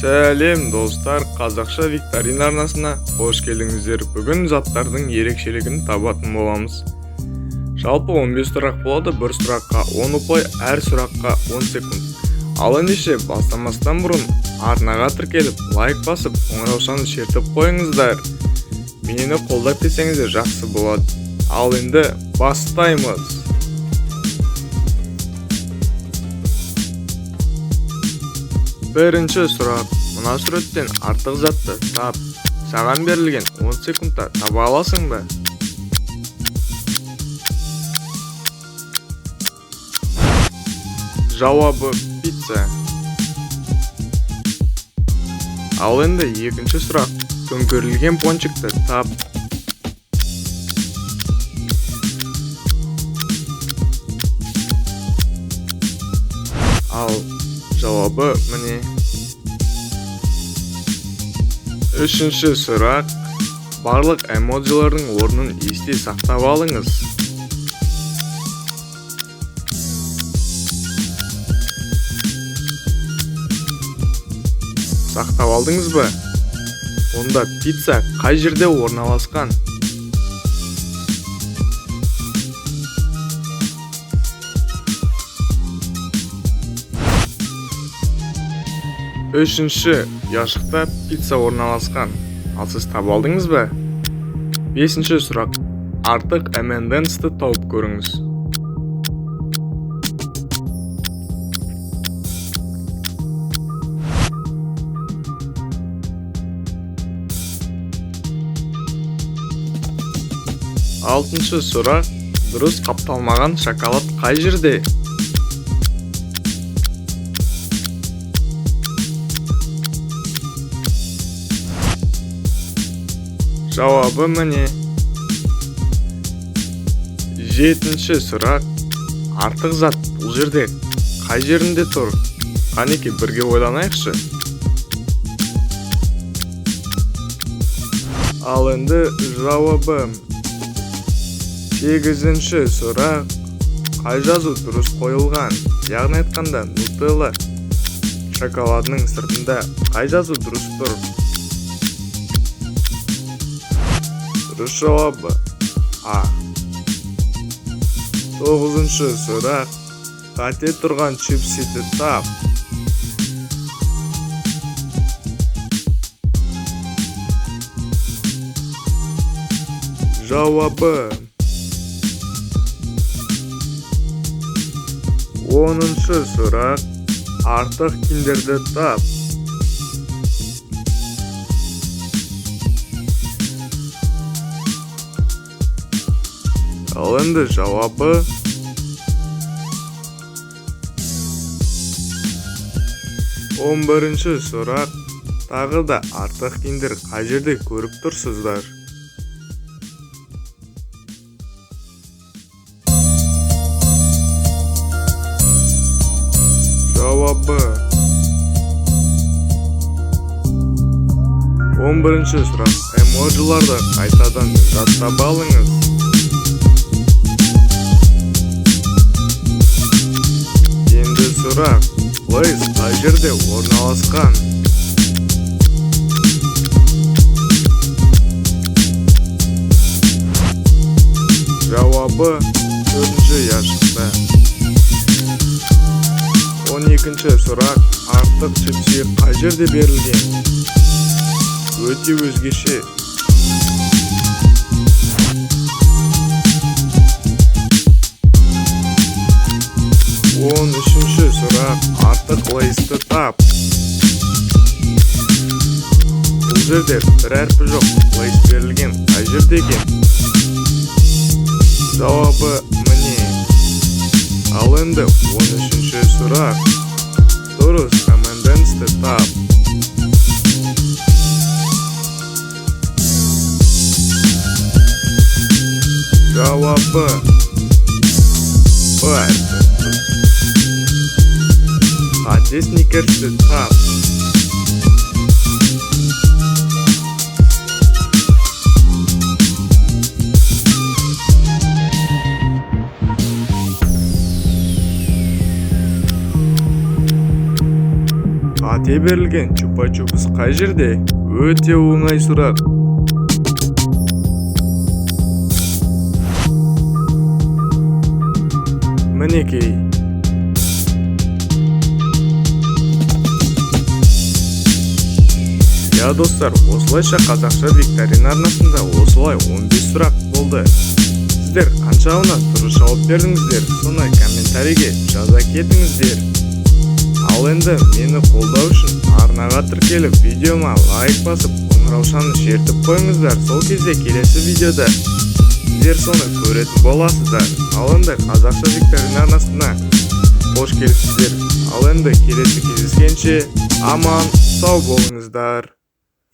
Сәлем достар, қазақша викторина арнасына қош келдіңіздер. Бүгін заттардың ерекшелігін табатын боламыз. Жалпы 15 сұрақ болады, бір сұраққа 10 ұпай, әр сұраққа 10 секунд. Ал ендеше бастамастан бұрын арнаға тіркеліп, лайк басып, қоңыраушаны шертіп қойыңыздар. Мені қолдап кетсеңіздер жақсы болады. Ал енді бастаймыз. Бірінші сұрақ. Мына суреттен артық затты тап. Саған берілген 10 секундта таба аласың ба? Жауабы пицца. Ал енді екінші сұрақ. Төңкерілген пончикті тап. Ал жауабы міне. Үшінші сұрақ. Барлық эмоджилардың орнын есте сақтап алыңыз. Сақтап алдыңыз ба? Онда пицца қай жерде орналасқан? Үшінші яшықта пицца орналасқан. Ал сіз таба алдыңыз ба? Бесінші сұрақ. Артық M&M'сті тауып көріңіз. Алтыншы сұрақ. Дұрыс қапталмаған шоколад қай жерде? Жауабы міне. Жетінші сұрақ. Артық зат бұл жерде қай жерінде тұр? Қанеке бірге ойланайықшы. Ал енді жауабы. Сегізінші сұрақ. Қай жазу дұрыс қойылған? Яғни айтқанда нутелла шоколадының сыртында қай жазу дұрыс тұр? Дұрыс жауабы А. Тоғызыншы сұрақ. Қате тұрған чипсиді тап. Жауабы. Оныншы сұрақ. Артық киндерді тап. Ал енді жауабы. Он бірінші сұрақ. Тағы да артық киндер қай жерде көріп тұрсыздар? Жауабы. 11-ші сұрақ. Эмоджиларды қайтадан жаттап алыңыз. Енді сұрақ. Лейс қай жерде орналасқан? Жауабы 4-ші яшықта. 12-ші сұрақ. Артық чипси қай жерде берілген? Өте өзгеше. 13-ші сұрақ. Артық лейсті тап. Бұл жерде бір әрпі жоқ. Лейс берілген қай жерде екен? Жауабы міне. Ал енді 13-ші сұрақ. Дұрыс M&M'сті тап. Жауабы Б. Қате сникерсті тап. кете берілген чупа-чупс қай жерде? Өте оңай сұрақ. Мінекей. Я достар, осылайша қазақша викторина арнасында осылай 15 сұрақ болды. Сіздер қаншауына дұрыс жауап бердіңіздер, соны комментарийге жаза кетіңіздер. Ал енді мені қолдау үшін арнаға тіркеліп, видеома лайк басып, қоңыраушаны шертіп қойыңыздар. Сол кезде келесі видеода сіздер соны көретін боласыздар. Ал енді қазақша викторина арнасына қош келіпсіздер. Ал енді келесі кездескенше аман сау болыңыздар.